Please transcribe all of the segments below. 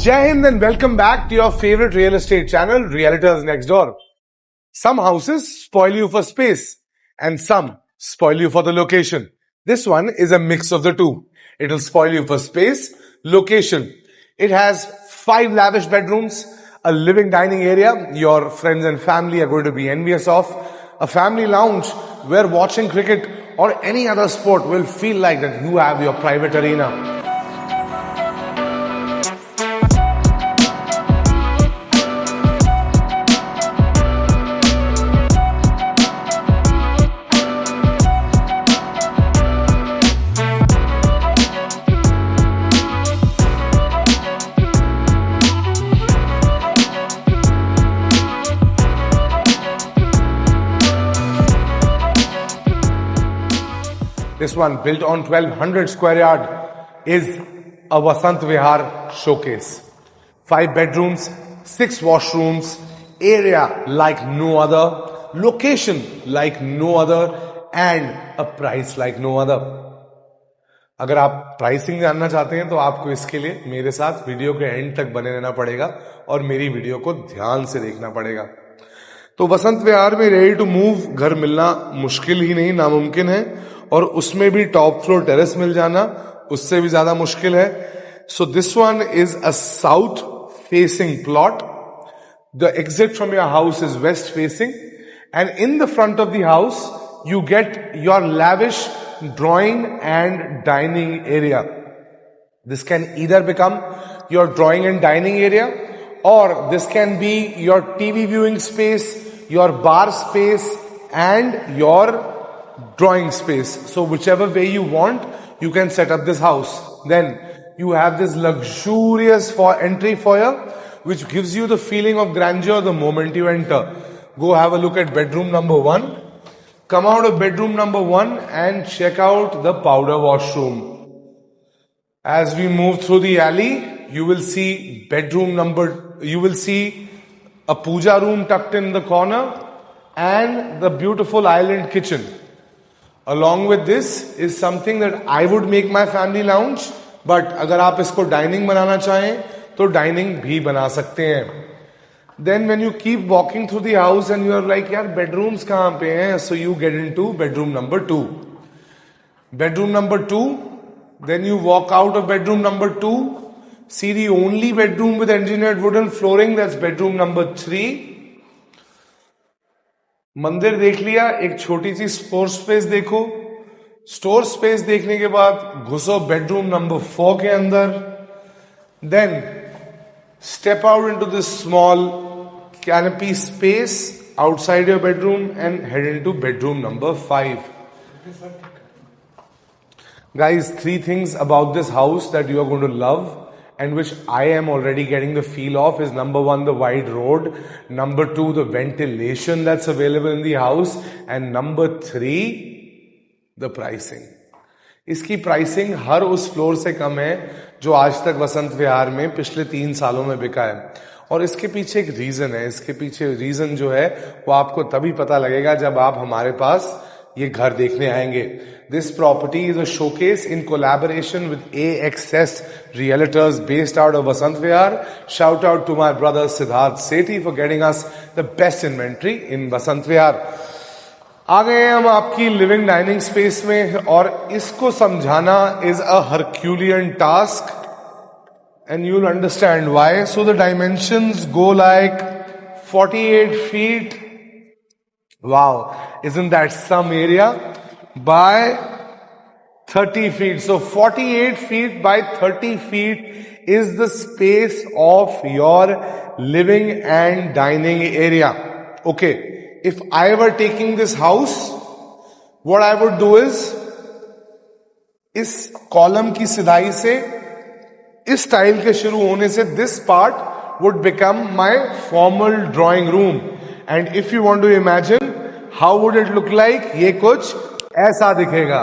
Jai Hind and welcome back to your favorite real estate channel, Realtors Next Door. Some houses spoil you for space and some spoil you for the location. This one is a mix of the two. It'll spoil you for space, location. It has 5 lavish bedrooms, a living dining area your friends and family are going to be envious of, a family lounge where watching cricket or any other sport will feel like that you have your private arena. This one, built on 1200 square yard, is a Vasant Vihar showcase. 5 bedrooms, 6 washrooms, area like no other, location like no other, and a price like no other. अगर आप pricing जानना चाहते हैं तो आपको इसके लिए मेरे साथ वीडियो के एंड तक बने रहना पड़ेगा और मेरी वीडियो को ध्यान से देखना पड़ेगा. तो वसंत विहार में रेडी टू मूव घर मिलना मुश्किल ही नहीं, नामुमकिन है, और उसमें भी टॉप फ्लोर टेरेस मिल जाना उससे भी ज्यादा मुश्किल है. So this one is a south facing plot. The exit from your house is waste facing and in the front of the house you get your lavish drawing and dining area. This can either become your drawing and dining area or this can be your TV viewing space, your bar space and your drawing space. So whichever way you want, you can set up this house. Then you have this luxurious entry foyer which gives you the feeling of grandeur the moment you enter. Go have a look at bedroom number 1. Come out of bedroom number 1 and check out the powder washroom. As we move through the alley, you will see you will see a puja room tucked in the corner and the beautiful island kitchen. Along with this is something that I would make my family lounge, but अगर आप इसको dining बनाना चाहें तो dining भी बना सकते हैं. Then when you keep walking through the house and you are like, यार bedrooms कहाँ पे हैं? So you get into bedroom number 2. Bedroom number 2, then you walk out of bedroom number 2. See the only bedroom with engineered wooden flooring, that's bedroom number 3. मंदिर देख लिया, एक छोटी सी स्टोर स्पेस देखो. स्टोर स्पेस देखने के बाद घुसो बेडरूम नंबर 4 के अंदर. Then step out into this small canopy space outside your bedroom and head into bedroom number 5. Guys, 3 things about this house that you are going to love and which I am already getting the feel of is number 1, the wide road, number 2, the ventilation that's available in the house, and number 3, the pricing. इसकी pricing हर उस floor से कम है जो आज तक वसंत विहार में पिछले 3 सालों में बिका है. और इसके पीछे एक रीजन है. इसके पीछे रीजन जो है वो आपको तभी पता लगेगा जब आप हमारे पास ये घर देखने आएंगे. This property is a showcase in collaboration with AXS Realtors based out of Vasant Vihar. Shout out to my brother Siddharth Sethi for getting us the best inventory in Vasant Vihar. आ गए हैं हम आपकी living dining space में और इसको समझाना is a Herculean task and you'll understand why. So the dimensions go like 48 feet. Wow, isn't that some area? By 30 feet. So 48 feet by 30 feet is the space of your living and dining area. Okay, if I were taking this house, what I would do is, इस column की सिधाई से इस tile के शुरू होने से this part would become my formal drawing room. And if you want to imagine how would it look like, ये कुछ ऐसा दिखेगा.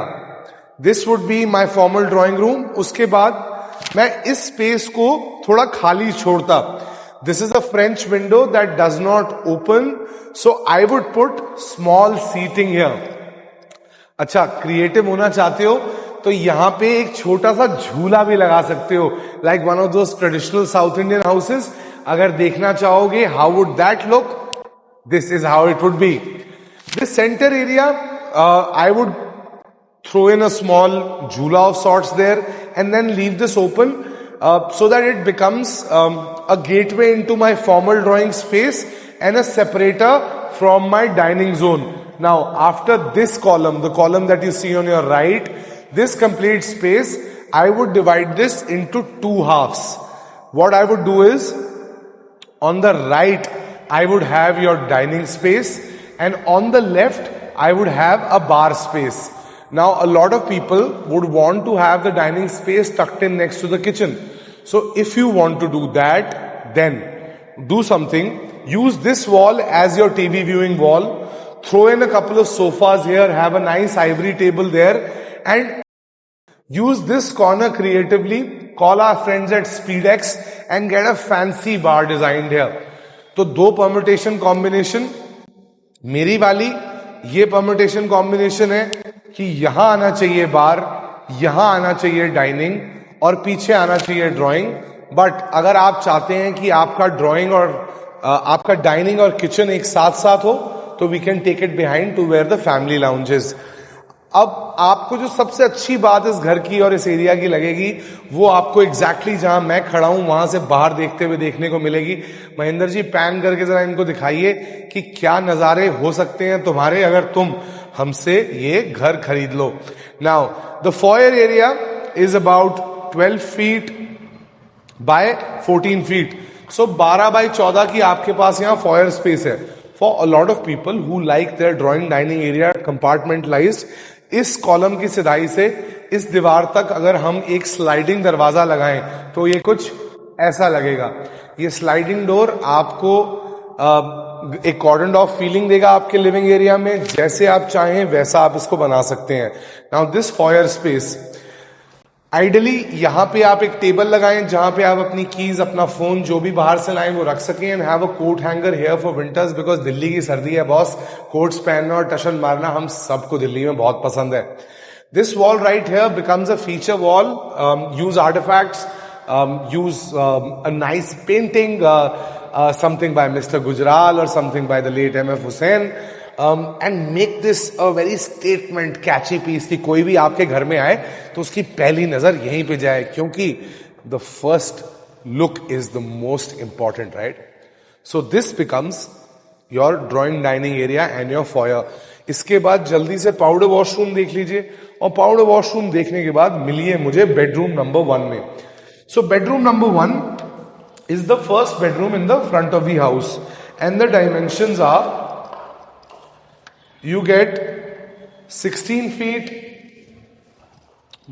This would be my formal drawing room. उसके बाद मैं इस स्पेस को थोड़ा खाली छोड़ता. This is a French window that does not open, so I would put small seating here. अच्छा, क्रिएटिव होना चाहते हो तो यहाँ पे एक छोटा सा झूला भी लगा सकते हो, like one of those traditional south Indian houses. अगर देखना चाहोगे how would that look, this is how it would be. This centre area I would throw in a small jhula of sorts there and then leave this open so that it becomes a gateway into my formal drawing space and a separator from my dining zone. Now after this column, the column that you see on your right, this complete space, I would divide this into two halves. What I would do is, on the right I would have your dining space and on the left I would have a bar space. Now a lot of people would want to have the dining space tucked in next to the kitchen. So if you want to do that, then do something. Use this wall as your TV viewing wall. Throw in a couple of sofas here, have a nice ivory table there, and use this corner creatively. Call our friends at SpeedX and get a fancy bar designed here. तो दो permutation combination, मेरी वाली ये permutation combination है कि यहां आना चाहिए बार, यहां आना चाहिए डाइनिंग और पीछे आना चाहिए ड्राइंग. बट अगर आप चाहते हैं कि आपका ड्राइंग और आपका डाइनिंग और किचन एक साथ साथ हो, तो we can take it behind to where the family lounges. अब आपको जो सबसे अच्छी बात इस घर की और इस एरिया की लगेगी, वो आपको एग्जैक्टली जहां मैं खड़ा हूं वहां से बाहर देखते हुए देखने को मिलेगी. महेंद्र जी पैन करके जरा इनको दिखाइए कि क्या नजारे हो सकते हैं तुम्हारे अगर तुम हमसे ये घर खरीद लो. Now the foyer area is about 12 feet by 14 feet. So 12 by 14 की आपके पास यहाँ फॉयर स्पेस है. For a lot of people who like their drawing dining area compartmentalised, इस कॉलम की सिधाई से इस दीवार तक अगर हम एक स्लाइडिंग दरवाजा लगाएं तो ये कुछ ऐसा लगेगा. ये स्लाइडिंग डोर आपको एक कॉर्डन ऑफ फीलिंग देगा आपके लिविंग एरिया में. जैसे आप चाहें वैसा आप इसको बना सकते हैं. Now this foyer space, ideally यहां पे आप एक टेबल लगाएं जहां पे आप अपनी कीज, अपना फोन, जो भी बाहर से लाएं वो रख सकें. And have a coat hanger here for winters, because Delhi की सर्दी है बॉस, कोट्स पहनना और टशन मारना हम सबको दिल्ली में बहुत पसंद है. This wall right here becomes a feature wall. Use artifacts, use a nice painting, something by Mr. Gujral or something by the late M.F. Hussain, and make this a very statement catchy piece कि कोई भी आपके घर में आए तो उसकी पहली नजर यहीं पे जाए, क्योंकि the first look is the most important, right? So this becomes your drawing dining area and your foyer. इसके बाद जल्दी से पाउडर वॉशरूम देख लीजिए, और पाउडर वॉशरूम देखने के बाद मिलिए मुझे बेडरूम नंबर 1 में. So bedroom number 1 is the first bedroom in the front of the house, and the dimensions are, you get 16 feet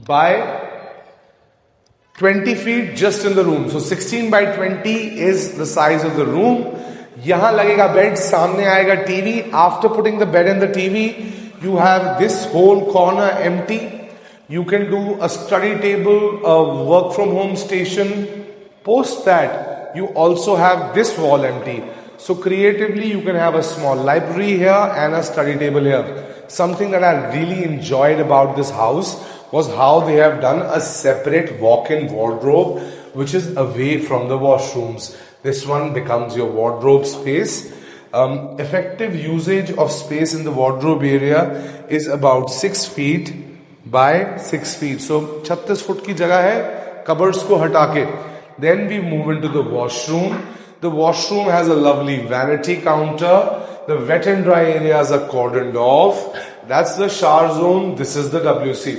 by 20 feet just in the room. So 16 by 20 is the size of the room. यहां लगेगा bed, सामने आएगा TV. After putting the bed and the TV, you have this whole corner empty. You can do a study table, a work from home station. Post that, you also have this wall empty. So creatively you can have a small library here and a study table here. Something that I really enjoyed about this house was how they have done a separate walk-in wardrobe which is away from the washrooms. This one becomes your wardrobe space. Effective usage of space in the wardrobe area is about 6 feet by 6 feet. So 36 foot की जगह है cupboards को हटा के. Then we move into the washroom. The washroom has a lovely vanity counter. The wet and dry areas are cordoned off. That's the shower zone. This is the WC.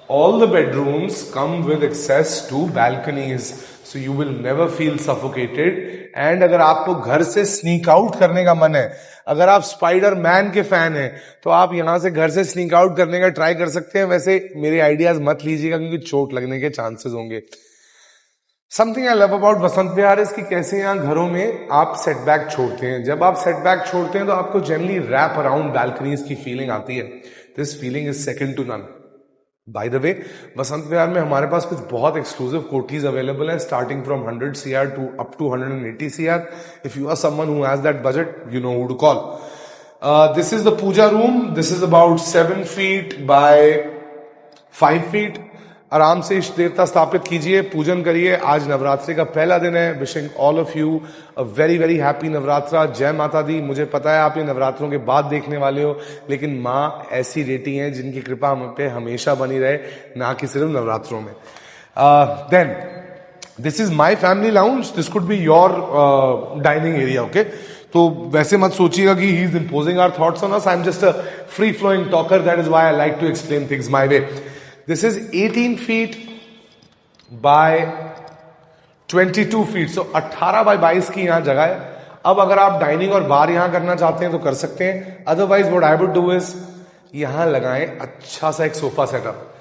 All the bedrooms come with access to balconies. So you will never feel suffocated. And अगर आपको घर से sneak out करने का मन है, अगर आप स्पाइडर मैन के फैन हैं, तो आप यहां से घर से स्नीक आउट करने का ट्राई कर सकते हैं. वैसे मेरे आइडियाज मत लीजिएगा क्योंकि चोट लगने के चांसेस होंगे. Something I love about Vasant Vihar is कि कैसे यहाँ घरों में आप सेटबैक छोड़ते हैं. जब आप सेटबैक छोड़ते हैं तो आपको जनरली रैप अराउंड बैल्कनीज की फीलिंग आती है. This feeling is second to none. By the way, Vasant Vihar में हमारे पास कुछ बहुत एक्सक्लूसिव कोठीज अवेलेबल है, starting from 100 CR to up to 180 CR. If you are someone who has that budget, you know who to call. This is the puja room. This is about 7 feet by 5 feet आराम से इष्ट देवता स्थापित कीजिए, पूजन करिए। आज नवरात्रि का पहला दिन है। Wishing all of you a very very happy Navratra. जय माता दी। मुझे पता है आप ये नवरात्रों के बाद देखने वाले हो, लेकिन माँ ऐसी रेटी हैं जिनकी कृपा हम पे हमेशा बनी रहे, ना कि सिर्फ नवरात्रों में। Then this is my family lounge, this could be your dining area, okay. तो वैसे मत सोचिएगा कि he is imposing our thoughts on us. I am just a free flowing talker, that is why I like to explain things my way. This is 18 feet by 22 feet, so 18 by 22 की यहां जगह है। अब अगर आप dining और बार यहां करना चाहते हैं तो कर सकते हैं, otherwise what I would do is यहां लगाएं अच्छा सा एक सोफा सेटअप,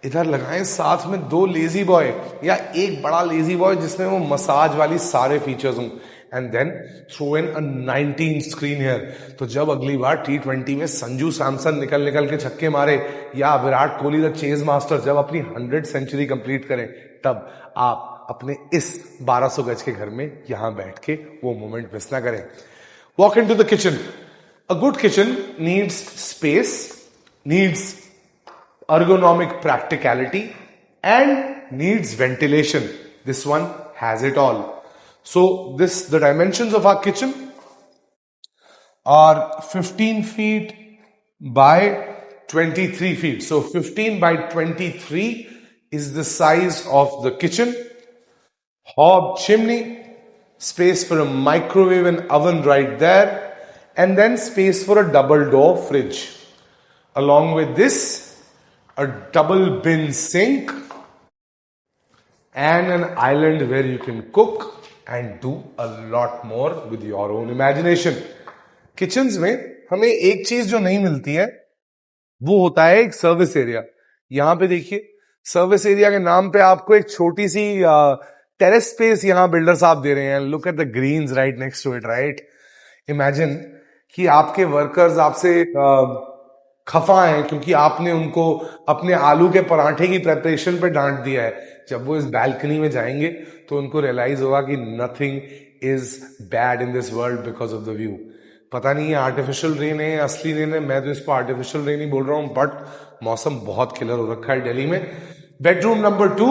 इधर लगाएं साथ में 2 लेजी बॉय या एक बड़ा लेजी बॉय जिसमें वो मसाज वाली सारे फीचर्स हों, and then throw in a 19 screen here. तो जब अगली बार T20 में संजू सैमसन निकल निकल के छक्के मारे या Virat Kohli the chase master जब अपनी 100 सेंचुरी कंप्लीट करें, तब आप अपने इस 1200 गज के घर में यहां बैठ के वो मोमेंट मिस ना करें। Walk into the kitchen. A good kitchen needs space, needs ergonomic practicality and needs ventilation. This one has it all. So the dimensions of our kitchen are 15 feet by 23 feet. So 15 by 23 is the size of the kitchen. Hob chimney, space for a microwave and oven right there, and then space for a double door fridge. Along with this, a double bin sink and an island where you can cook and do a lot more with your own imagination. Kitchens में हमें एक चीज जो नहीं मिलती है वो होता है एक सर्विस एरिया। यहां पे देखिए, सर्विस एरिया के नाम पे आपको एक छोटी सी टेरेस स्पेस यहां बिल्डर साहब दे रहे हैं। Look at the greens right next to it, right. Imagine कि आपके वर्कर्स आपसे खफा हैं क्योंकि आपने उनको अपने आलू के पराठे की प्रेपरेशन पे डांट दिया है। जब वो इस बैल्कनी में जाएंगे तो उनको रियलाइज होगा कि nothing is bad in this world because of the view. पता नहीं ये आर्टिफिशियल रेन है, असली रेन है, मैं तो इसको आर्टिफिशियल रेन ही बोल रहा हूं, बट मौसम बहुत किलर हो रखा है दिल्ली में। Bedroom number 2,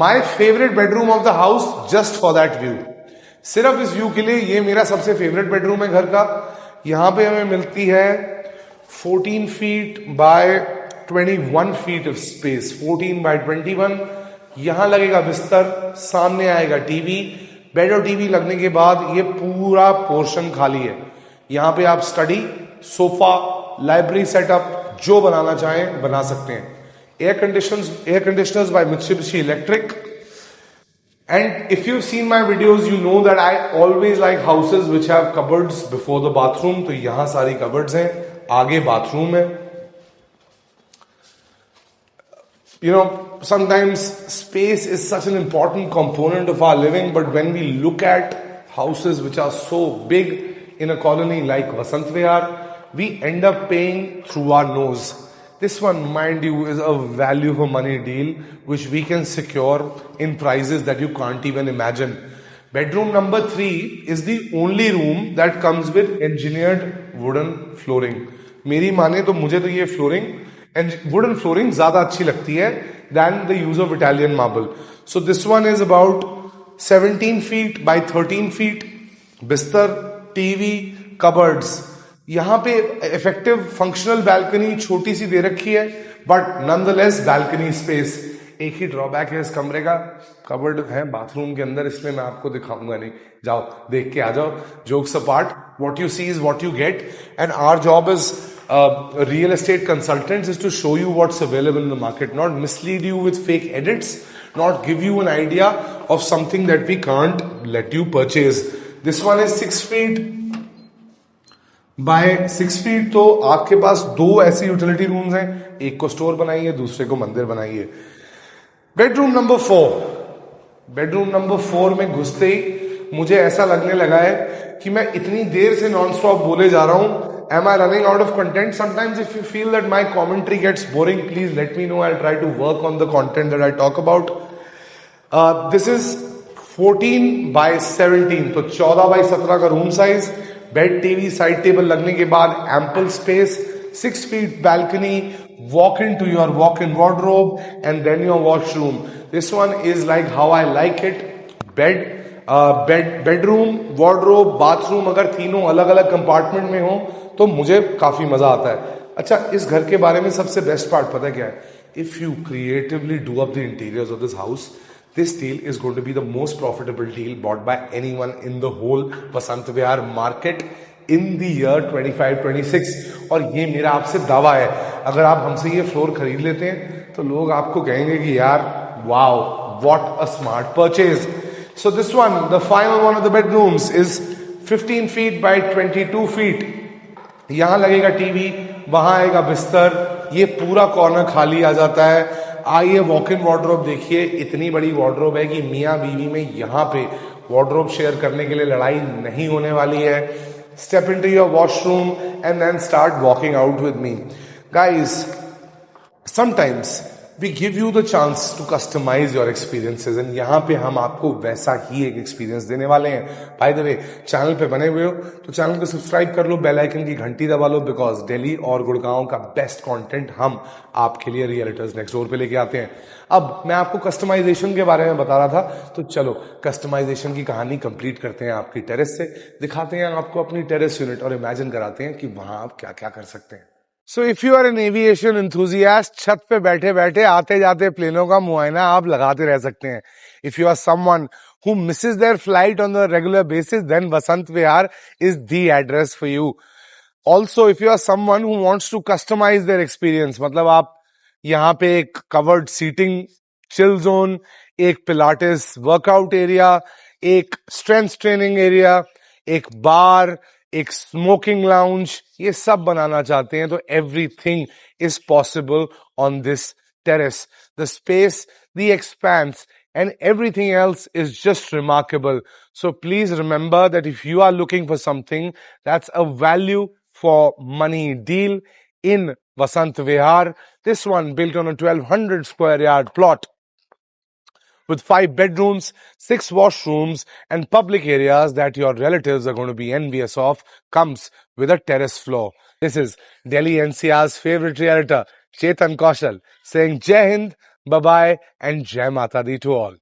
my favourite bedroom of the house just for that view. सिर्फ इस व्यू के लिए ये मेरा सबसे फेवरेट बेडरूम है घर का। यहां पे हमें मिलती है 14 feet by 21 feet of space, 14 by 21। यहां लगेगा बिस्तर, सामने आएगा टीवी। बेड और टीवी लगने के बाद ये पूरा पोर्शन खाली है। यहां पे आप स्टडी, सोफा, लाइब्रेरी सेटअप जो बनाना चाहें बना सकते हैं। Air conditioners by Mitsubishi electric. And if you've seen my videos, you know that I always like houses which have cupboards before the bathroom. तो यहां सारी cupboards हैं, आगे बाथरूम है। You know, sometimes space is such an important component of our living, but when we look at houses which are so big in a colony like Vasant Vihar, we end up paying through our nose. This one, mind you, is a value for money deal which we can secure in prices that you can't even imagine. Bedroom number 3 is the only room that comes with engineered wooden flooring. मेरी माने तो मुझे तो ये flooring and wooden flooring ज्यादा अच्छी लगती है than the use of Italian marble. So this one is about 17 feet by 13 feet. बिस्तर, टीवी, कबर्ड्स। यहां पे इफेक्टिव फंक्शनल बैल्कनी छोटी सी दे रखी है, बट नॉनदलेस बैल्कनी स्पेस। एक ही ड्रॉबैक है इस कमरे का, कबर्ड है बाथरूम के अंदर, इसलिए मैं आपको दिखाऊंगा नहीं। जाओ देख के आ जाओ। Jokes apart, what you see is what you get, and our job is real estate consultants is to show you what's available in the market, not mislead you with fake edits, not give you an idea of something that we can't let you purchase. This one is 6 feet by 6 feet। तो आपके पास 2 ऐसी utility rooms हैं, एक को store बनाइए, दूसरे को मंदिर बनाइए। Bedroom number 4। बेडरूम नंबर 4 में घुसते ही मुझे ऐसा लगने लगा है कि मैं इतनी देर से नॉन स्टॉप बोले जा रहा हूं। Am I running out of content? Sometimes if you feel that my commentary gets boring, please let me know. I'll try to work on the content that I talk about. This is 14 by 17, तो 14 by 17 का room size. Bed, TV, side table लगने के बाद ample space, 6 feet balcony, walk into your walk-in wardrobe and then your washroom. This one is like how I like it. Bedroom, wardrobe, bathroom अगर तीनों अलग अलग compartment में हो तो मुझे काफी मजा आता है. अच्छा, इस घर के बारे में सबसे बेस्ट पार्ट पता है क्या है? If you creatively do up the interiors of this house, this deal is going to be the most profitable deal bought by anyone in the whole Vasant Vihar market in the year 25-26. और ये मेरा आपसे दावा है, अगर आप हमसे ये फ्लोर खरीद लेते हैं तो लोग आपको कहेंगे कि यार wow, what a smart purchase. So this one, the final one of the bedrooms is 15 feet by 22 feet. यहां लगेगा टीवी, वहां आएगा बिस्तर, ये पूरा कॉर्नर खाली आ जाता है. आइए वॉक इन वार्डरोब देखिए. इतनी बड़ी वार्डरोब है कि मियां बीवी में यहां पे वार्डरोब शेयर करने के लिए लड़ाई नहीं होने वाली है. Step into your washroom and then start walking out with me. Guys, sometimes we give you the chance to customize your experiences and यहाँ पे हम आपको वैसा ही एक एक्सपीरियंस देने वाले हैं. बाय द वे, चैनल पे बने हुए हो तो चैनल को सब्सक्राइब कर लो, बेल आइकन की घंटी दबा लो, बिकॉज दिल्ली और गुड़गांव का बेस्ट कंटेंट हम आपके लिए रियलिटर्स नेक्स्ट डोर पे लेके आते हैं. अब मैं आपको कस्टमाइजेशन के बारे में बता रहा था, तो चलो कस्टमाइजेशन की कहानी कंप्लीट करते हैं आपकी टेरेस से. दिखाते हैं आपको अपनी टेरेस यूनिट और इमेजिन कराते हैं कि वहां आप क्या क्या कर सकते हैं. So if you are an aviation enthusiast, छत पे बैठे बैठे आते जाते प्लेनों का मुआयना आप लगाते रह सकते हैं. If you are someone who misses their flight on a regular basis, then Vasant Vihar is the address for you. Also, if you are someone who wants to customize their experience, मतलब आप यहाँ पे एक covered seating chill zone, एक pilates workout area, एक strength training area, एक bar, एक smoking lounge, ये सब बनाना चाहते हैं तो everything is possible on this terrace. The space, the expense and everything else is just remarkable. So please remember that if you are looking for something that's a value for money deal in Vasant Vihar, this one built on a 1200 square yard plot with 5 bedrooms, 6 washrooms and public areas that your relatives are going to be envious of, comes with a terrace floor. This is Delhi NCR's favorite realtor, Chetan Kaushal, saying Jai Hind, bye-bye and Jai Mata Di to all.